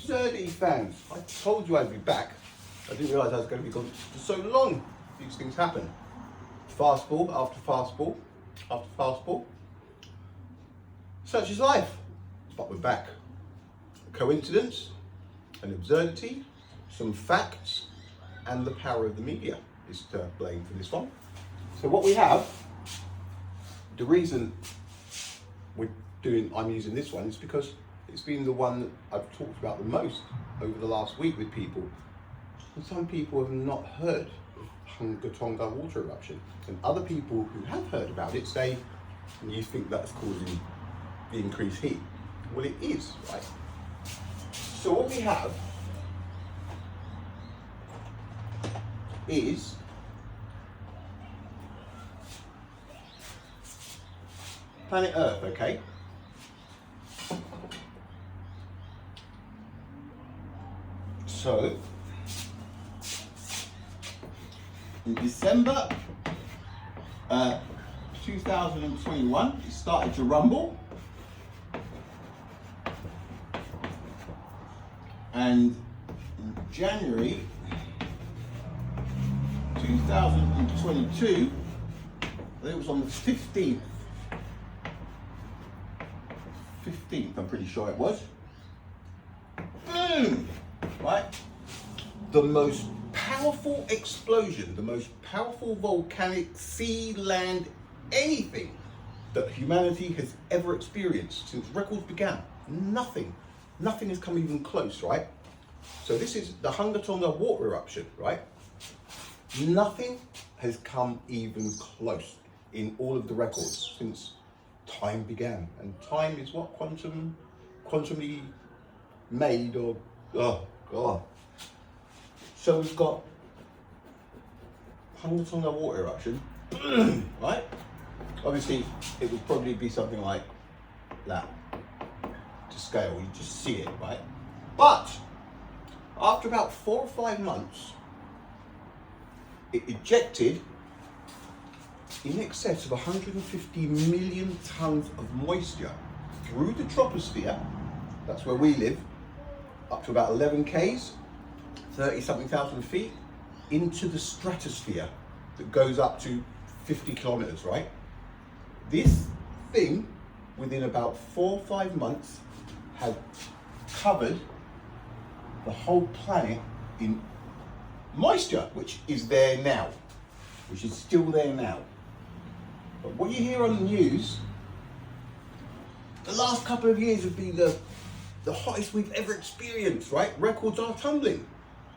absurdity fans, I told you I'd be back. I didn't realise I was going to be gone for so long. These things happen. Fastball after fastball after fastball. Such is life. But we're back. A coincidence, an absurdity, some facts, and the power of the media is to blame for this one. So what we have, the reason I'm using this one is because it's been the one that I've talked about the most over the last week with people. And some people have not heard of Hunga Tonga water eruption. And other people who have heard about it say, you think that's causing the increased heat? Well, it is, right? So what we have is planet Earth, okay? So, in December 2021, it started to rumble. And in January 2022, I think it was on the 15th, I'm pretty sure it was. Boom! Right? The most powerful explosion, the most powerful volcanic sea, land, anything that humanity has ever experienced since records began. Nothing has come even close, right? So this is the Hunga Tonga water eruption, right? Nothing has come even close in all of the records since time began. And time is what? Quantumly made, or, oh God. So we've got Hunga Tonga water eruption, right? Obviously, it would probably be something like that to scale. You just see it, right? But after about 4 or 5 months, it ejected in excess of 150 million tons of moisture through the troposphere. That's where we live, up to about 11 Ks, 30 something thousand feet, into the stratosphere that goes up to 50 kilometers, right? This thing, within about 4 or 5 months, had covered the whole planet in moisture, which is there now, which is still there now. But what you hear on the news, the last couple of years have been the hottest we've ever experienced, right? Records are tumbling.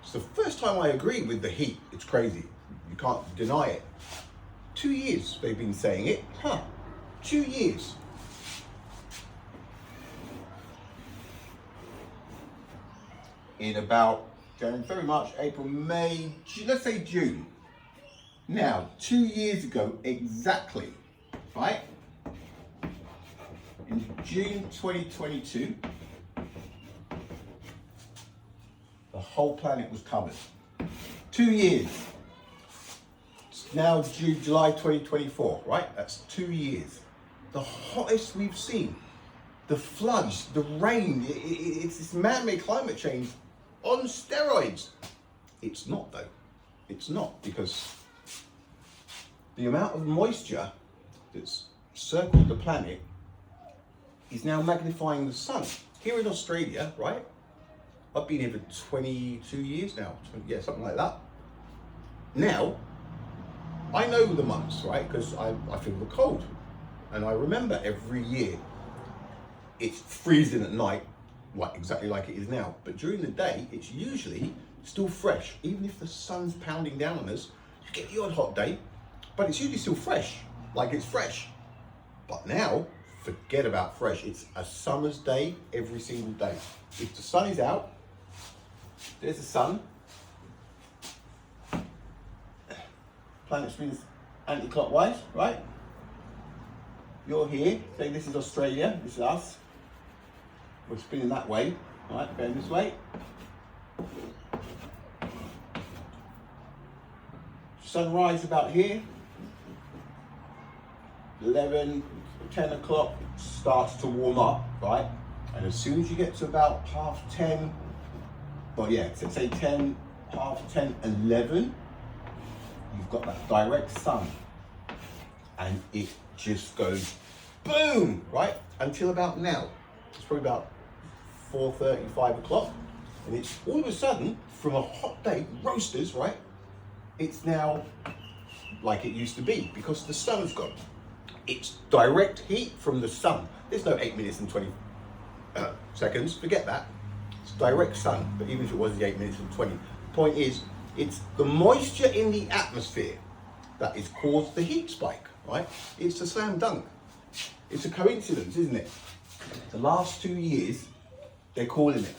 It's the first time I agree with the heat. It's crazy. You can't deny it. 2 years they've been saying it. 2 years. In about January, February, March, April, May, let's say June. Now, 2 years ago exactly, right? In June 2022, the whole planet was covered. 2 years. It's now July 2024, right? That's 2 years. The hottest we've seen. The floods, the rain, it's this man-made climate change on steroids. It's not though. It's not, because the amount of moisture that's circled the planet is now magnifying the sun. Here in Australia, right? I've been here for 22 years now, yeah, something like that. Now, I know the months, right? Because I feel the cold. And I remember every year, it's freezing at night, exactly like it is now. But during the day, it's usually still fresh. Even if the sun's pounding down on us, you get the odd hot day, but it's usually still fresh, like it's fresh. But now, forget about fresh. It's a summer's day every single day. If the sun is out, there's the sun. Planet spins anti-clockwise, right? You're here, say this is Australia, this is us. We're spinning that way, right, going this way. Sunrise about here. 11, 10 o'clock starts to warm up, right? And as soon as you get to about 10:30, well, yeah, so say 10, half 10, 11, you've got that direct sun, and it just goes boom, right? Until about now. It's probably about 4:30, 5 o'clock, and it's all of a sudden, from a hot day, roasters, right? It's now like it used to be because the sun's gone. It's direct heat from the sun. There's no 8 minutes and 20 seconds, forget that. It's direct sun, but even if it was the 8 minutes and 20, the point is, it's the moisture in the atmosphere that has caused the heat spike, right? It's a slam dunk. It's a coincidence, isn't it? The last 2 years, they're calling it.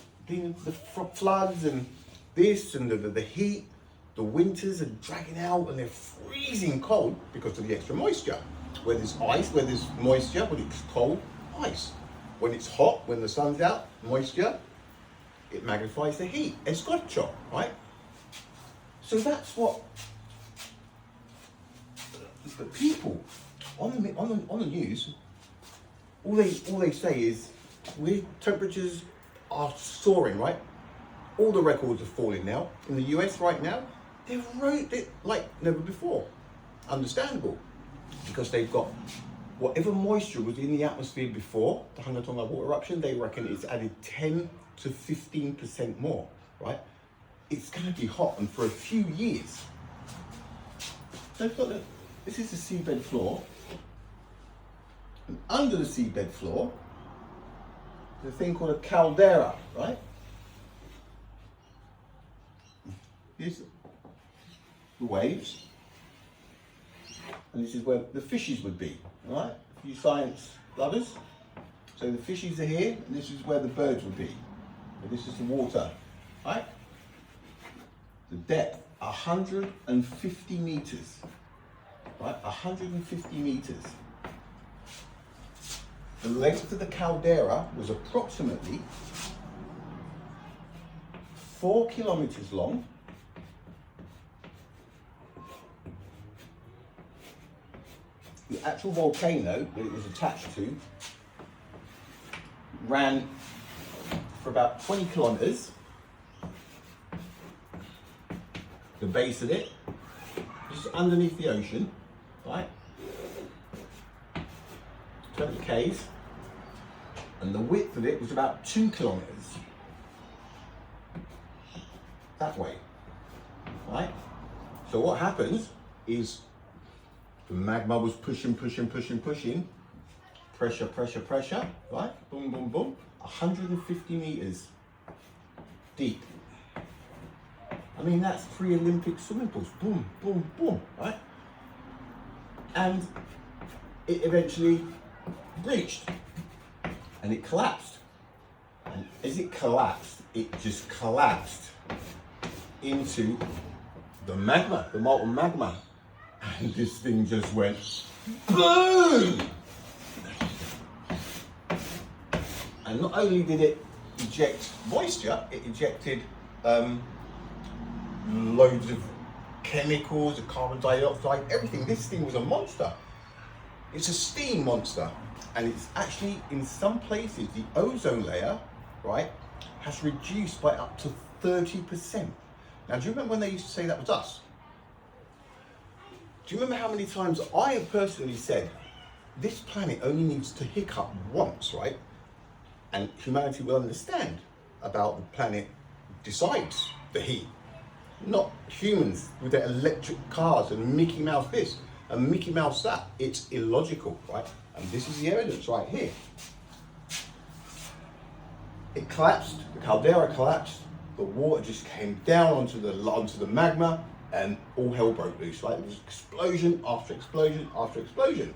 The floods and this and the heat, the winters are dragging out and they're freezing cold because of the extra moisture. Where there's ice, where there's moisture, when it's cold, ice. When it's hot, when the sun's out, moisture, it magnifies the heat. Escorcho, right? So that's what the people on the news, all they say is, temperatures are soaring, right? All the records are falling now. In the US right now, they're like never before. Understandable, because they've got whatever moisture was in the atmosphere before the Hunga Tonga water eruption, they reckon it's added 10 to 15% more, right? It's going to be hot, and for a few years. So this is the seabed floor, and under the seabed floor, there's a thing called a caldera, right? Here's the waves, and this is where the fishes would be, right? You science lovers. So the fishes are here, and this is where the birds would be. And this is the water, right? The depth, 150 meters, right? 150 meters. The length of the caldera was approximately 4 kilometers long. The actual volcano that it was attached to ran for about 20 kilometers. The base of it, just underneath the ocean, right? 20 k's, and the width of it was about 2 kilometers that way, right? So what happens is the magma was pushing, pressure, right? Boom, boom, boom, 150 meters deep. I mean, that's 3 Olympic swimming pools, boom, boom, boom, right? And it eventually breached, and it collapsed. And as it collapsed, it just collapsed into the magma, the molten magma. And this thing just went boom! And not only did it eject moisture, it ejected loads of chemicals, carbon dioxide, everything. This thing was a monster. It's a steam monster. And it's actually, in some places, the ozone layer, right, has reduced by up to 30%. Now, do you remember when they used to say that was us? Do you remember how many times I have personally said, this planet only needs to hiccup once, right? And humanity will understand about the planet decides the heat. Not humans with their electric cars and Mickey Mouse this and Mickey Mouse that. It's illogical, right? And this is the evidence right here. It collapsed, the caldera collapsed, the water just came down onto the magma, and all hell broke loose, right? It was explosion after explosion after explosion.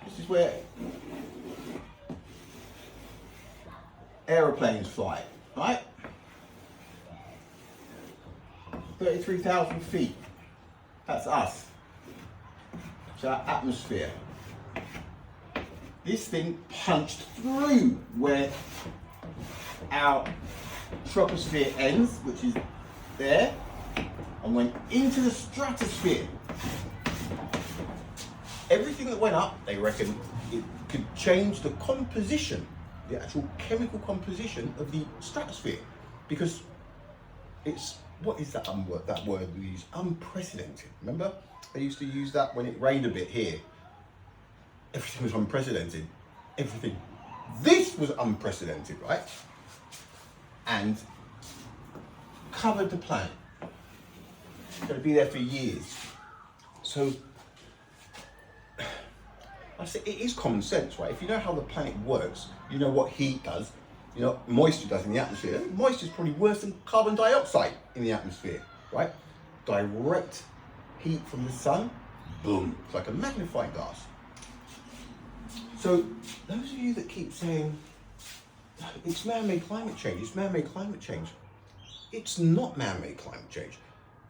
This is where aeroplanes fly, right? 33,000 feet. That's us. It's our atmosphere. This thing punched through where our troposphere ends, which is there, and went into the stratosphere. Everything that went up, they reckon, it could change the composition the actual chemical composition of the stratosphere, because it's, what is that word we use? Unprecedented. Remember, they used to use that when it rained a bit here. Everything was unprecedented. Everything. This was unprecedented, right? And covered the planet. It's going to be there for years. So, I say it is common sense, right? If you know how the planet works, you know what heat does, you know what moisture does in the atmosphere. Moisture is probably worse than carbon dioxide in the atmosphere, right? Direct heat from the sun, boom, it's like a magnifying glass. So those of you that keep saying, it's man-made climate change, it's man-made climate change, it's not man-made climate change.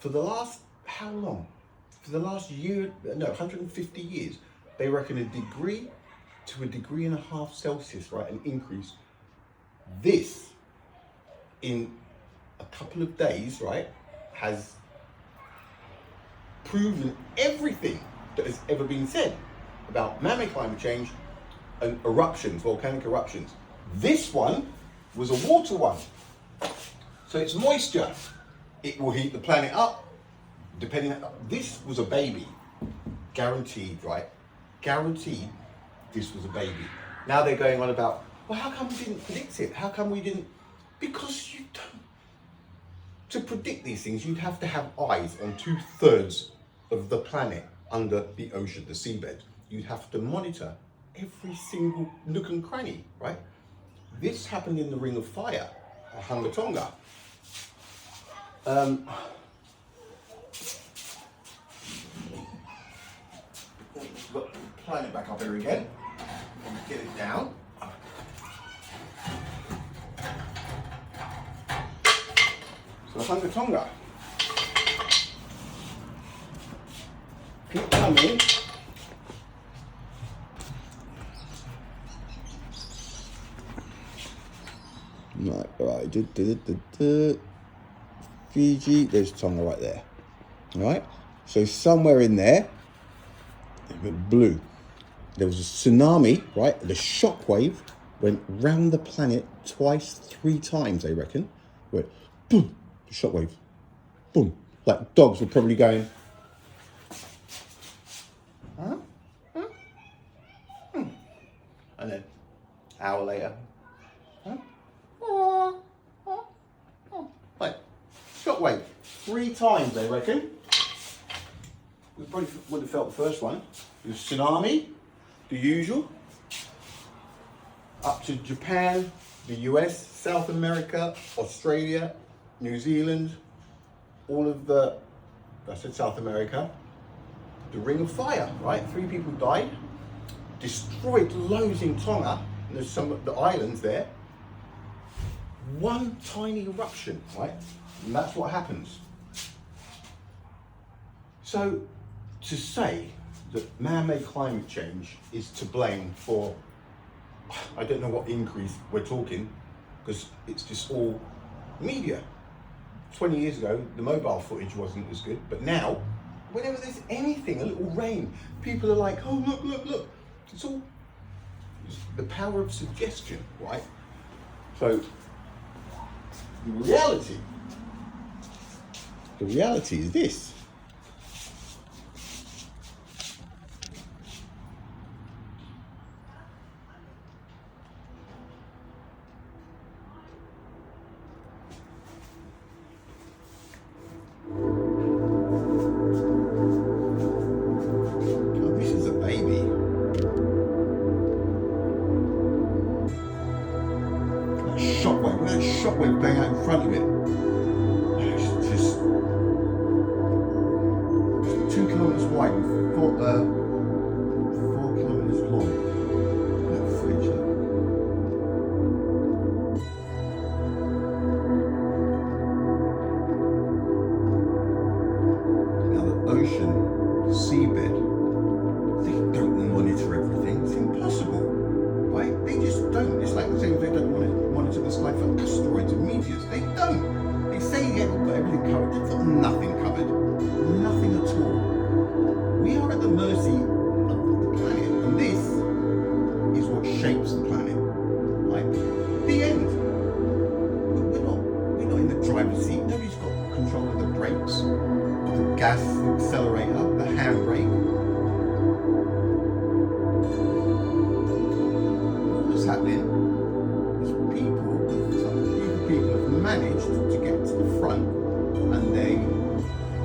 For the last, how long? For the last year, no, 150 years, they reckon 1 degree to 1.5 degrees Celsius, right, an increase. This, in a couple of days, right, has proven everything that has ever been said about man-made climate change and eruptions, volcanic eruptions. This one was a water one. So it's moisture. It will heat the planet up, depending on, this was a baby. Guaranteed, right? Guaranteed this was a baby. Now they're going on about, well, how come we didn't predict it? How come we didn't? Because you don't. To predict these things, you'd have to have eyes on 2/3 of the planet under the ocean, the seabed. You'd have to monitor every single nook and cranny, right? This happened in the Ring of Fire at Hunga Tonga. Got the planet back up here again. Get it down. So Hunga Tonga. Keep coming. Right. Fiji, there's Tonga right there. All right. So somewhere in there, it went blue. There was a tsunami, right? The shockwave went round the planet twice, 3 times, they reckon. Went boom, the shockwave, boom. Like dogs were probably going, huh? Huh? And then, hour later, huh? Like, shockwave, 3 times, they reckon. We probably would have felt the first one. It was tsunami, the usual, up to Japan, the US, South America, Australia, New Zealand, all of the, I said South America, the Ring of Fire, right? 3 people died, destroyed loads in Tonga, and there's some of the islands there. 1 tiny eruption, right? And that's what happens. So, to say that man-made climate change is to blame for, I don't know what increase we're talking, because it's just all media. 20 years ago, the mobile footage wasn't as good, but now, whenever there's anything, a little rain, people are like, oh, look, look, look. It's all the power of suggestion, right? So, the reality is this. Shockwave bang out in front of it. It's just 2 kilometres wide and 4 kilometres long. That fridge. Now the ocean, seabed, they don't monitor everything. It's impossible, right? They just don't. It's like the same as they don't monitor the sky for asteroids and meteors. They don't. They say, yeah, we've got everything covered. They've got nothing covered. Nothing at all. We are at the mercy of the planet, and this is what shapes the planet. Right? gas accelerator, the handbrake. What's happening is some people have managed to get to the front, and they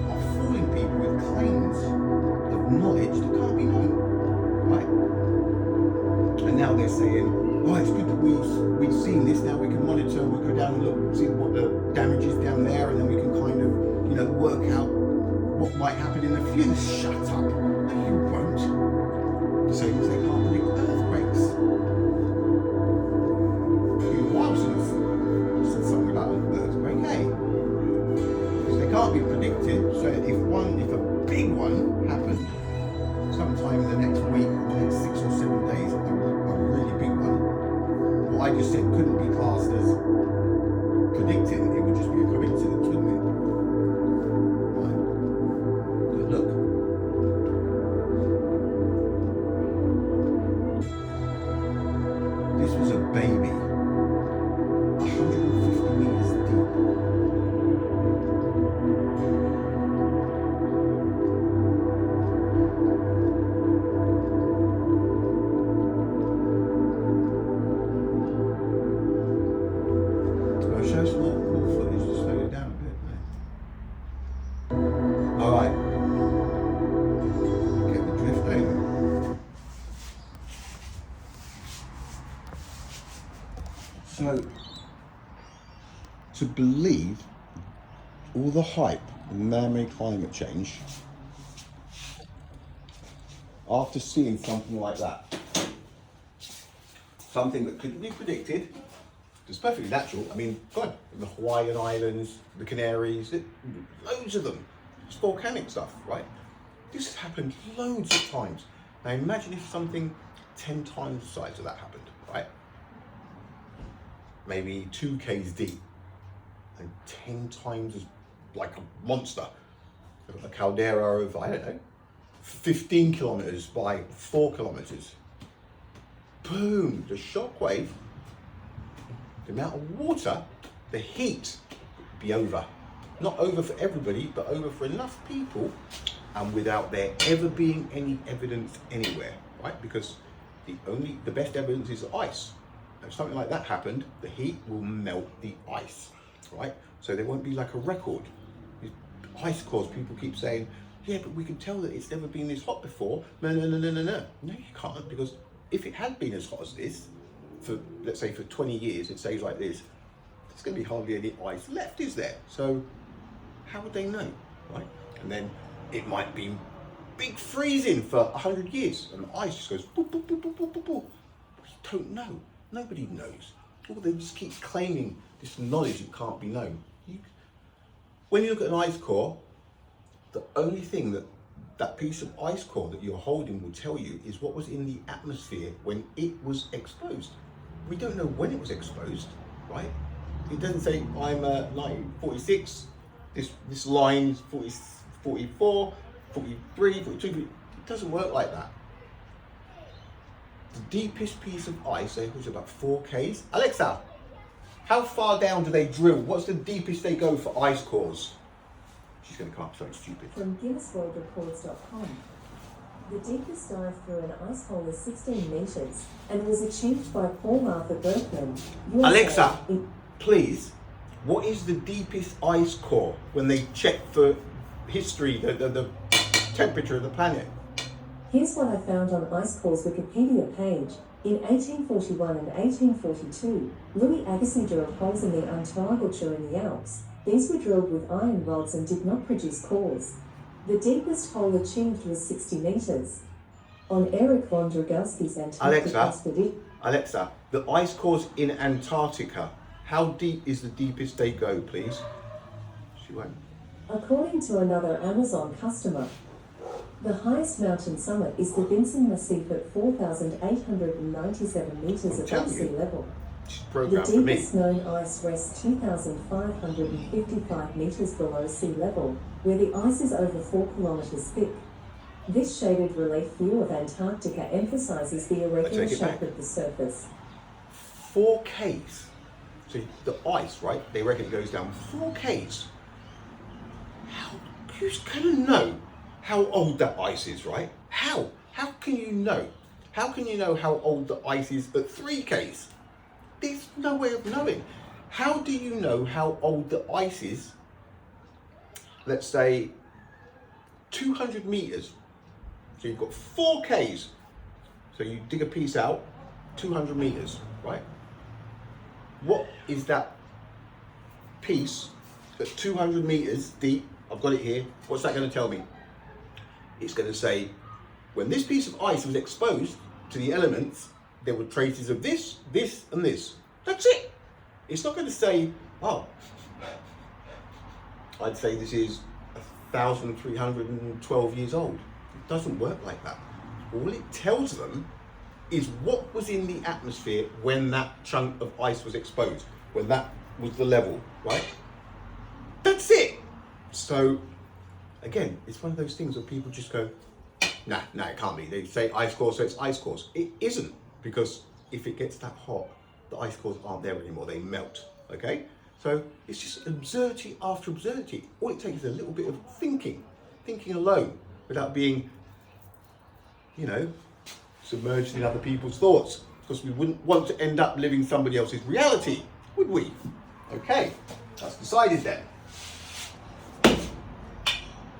are fooling people with claims of knowledge that can't be known, right? And now they're saying, oh, it's good that we've seen this, now we can monitor, we go down and look, see what the damage is down there, and then we can kind of, work out what might happen in the future. Shut up. No, you won't. The same as they can't predict earthquakes. You once said something about an earthquake, hey? Because they can't be predicted, so if a big one happened sometime in the next week, or the next 6 or 7 days, a really big one, what I just said couldn't be classed as predicting, it would just be a coincidence, wouldn't it? Right. But look. This was a baby, 150 meters deep. Show some more footage to slow it down a bit, mate. Alright. Get the drift over. So, to believe all the hype of man-made climate change, after seeing something like that, something that couldn't be predicted, it's perfectly natural. I mean, God, the Hawaiian Islands, the Canaries, loads of them. It's volcanic stuff, right? This has happened loads of times. Now imagine if something 10 times the size of that happened, right? Maybe 2 k's deep and 10 times as like a monster. A caldera of, I don't know, 15 kilometers by 4 kilometers. Boom, the shockwave. The amount of water, the heat would be over. Not over for everybody, but over for enough people, and without there ever being any evidence anywhere, right? Because the best evidence is ice. If something like that happened, the heat will melt the ice, right? So there won't be like a record. These ice cores, people keep saying, yeah, but we can tell that it's never been this hot before. No. No, you can't, because if it had been as hot as this, for, let's say, for 20 years, it stays like this, there's going to be hardly any ice left, is there? So how would they know, right? And then it might be big freezing for 100 years, and the ice just goes boop, boop, boop, boop, boop, boop, boop. We don't know. Nobody knows. Or they just keep claiming this knowledge that can't be known. When you look at an ice core, the only thing that piece of ice core that you're holding will tell you is what was in the atmosphere when it was exposed. We don't know when it was exposed, right? It doesn't say I'm 1946, this line is 40, 44, 43, 42. It doesn't work like that. The deepest piece of ice, I think, was about 4 k's. Alexa, how far down do they drill? What's the deepest they go for ice cores? She's going to come up something stupid. From GuinnessWorldRecords.com. The deepest dive through an ice hole is 16 metres and was achieved by Paul Arthur Berkman. Alexa, please, what is the deepest ice core when they check for history, the temperature of the planet? Here's what I found on Ice Core's Wikipedia page. In 1841 and 1842, Louis Agassiz drilled holes in the Unterwalden during the Alps. These were drilled with iron rods and did not produce cores. The deepest hole achieved was 60 metres. On Eric von Dragowski's Antarctic expedition... Alexa, the ice cores in Antarctica, how deep is the deepest they go, please? She won't. According to another Amazon customer, the highest mountain summit is the Vinson Massif at 4,897 metres above sea level. The deepest known ice rests 2,555 metres below sea level, where the ice is over 4 kilometres thick. This shaded relief view of Antarctica emphasises the irregular shape of the surface. 4 k's. So the ice, right, they reckon it goes down 4 k's. How who's going to know how old that ice is, right? How? How can you know? How can you know how old the ice is at 3Ks? There's no way of knowing. How do you know how old the ice is, let's say, 200 meters? So you've got 4Ks. So you dig a piece out, 200 meters, right? What is that piece at 200 meters deep? I've got it here. What's that going to tell me? It's going to say, when this piece of ice was exposed to the elements, there were traces of this, this, and this. That's it. It's not going to say, oh, I'd say this is 1,312 years old. It doesn't work like that. All it tells them is what was in the atmosphere when that chunk of ice was exposed, when that was the level, right? That's it. So, again, it's one of those things where people just go, nah, it can't be. They say ice core, so it's ice cores. It isn't, because if it gets that hot, the ice cores aren't there anymore. They melt, okay? So it's just absurdity after absurdity. All it takes is a little bit of thinking alone, without being, submerged in other people's thoughts, because we wouldn't want to end up living somebody else's reality, would we? Okay, that's decided then.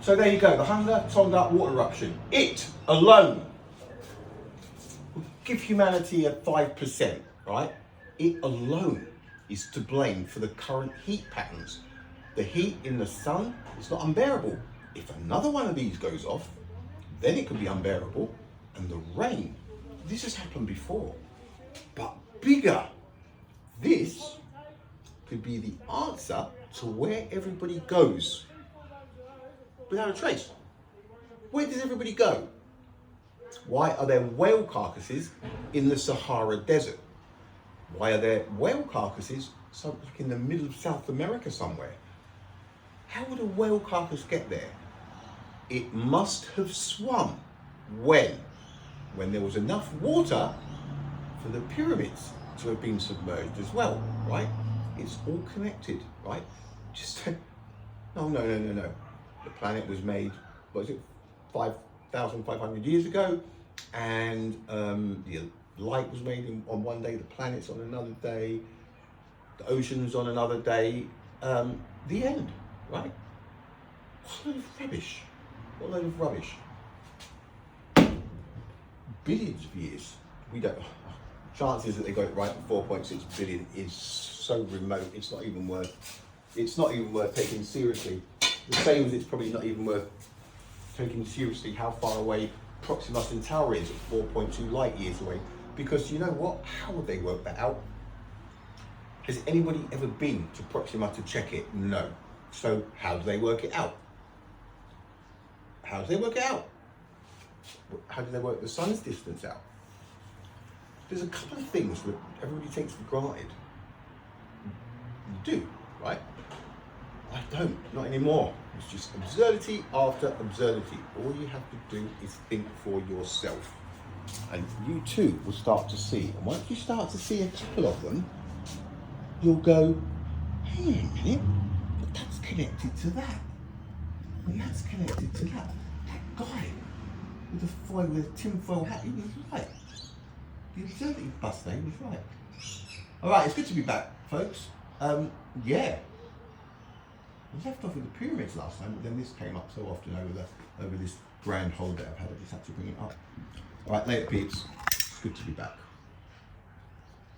So there you go, the Hunga Tonga water eruption. It alone would give humanity a 5%, right? It alone is to blame for the current heat patterns. The heat in the sun is not unbearable. If another one of these goes off, then it could be unbearable. And the rain, this has happened before, but bigger. This could be the answer to where everybody goes without a trace. Where does everybody go? Why are there whale carcasses in the Sahara Desert? Why are there whale carcasses in the middle of South America somewhere? How would a whale carcass get there? It must have swum. When? When there was enough water for the pyramids to have been submerged as well, right? It's all connected, right? Just, no. The planet was made, 5,500 years ago, and the light was made on one day, the planet's on another day, the ocean's on another day, the end, right? What a load of rubbish. What a load of rubbish. Billions of years, we don't, chances that they got it right at 4.6 billion is so remote, it's not even worth taking seriously. The same as it's probably not even worth taking seriously how far away Proxima Centauri is at 4.2 light years away. Because you know what? How would they work that out? Has anybody ever been to Proxima to check it? No. So how do they work it out? How do they work it out? How do they work the sun's distance out? There's a couple of things that everybody takes for granted. You do, right? I don't, not anymore. It's just absurdity after absurdity. All you have to do is think for yourself. And you too will start to see. And once you start to see a couple of them, you'll go, hang on a minute, but that's connected to that. And that's connected to that. That guy with the foil, with the tinfoil hat, he was right. The absurdity buster, he was right. Alright, it's good to be back, folks. Yeah. I left off with the pyramids last time, but then this came up so often over this grand holiday I've had. I just had to bring it up. Alright, later peeps. It's good to be back.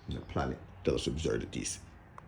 The planet does absurdities.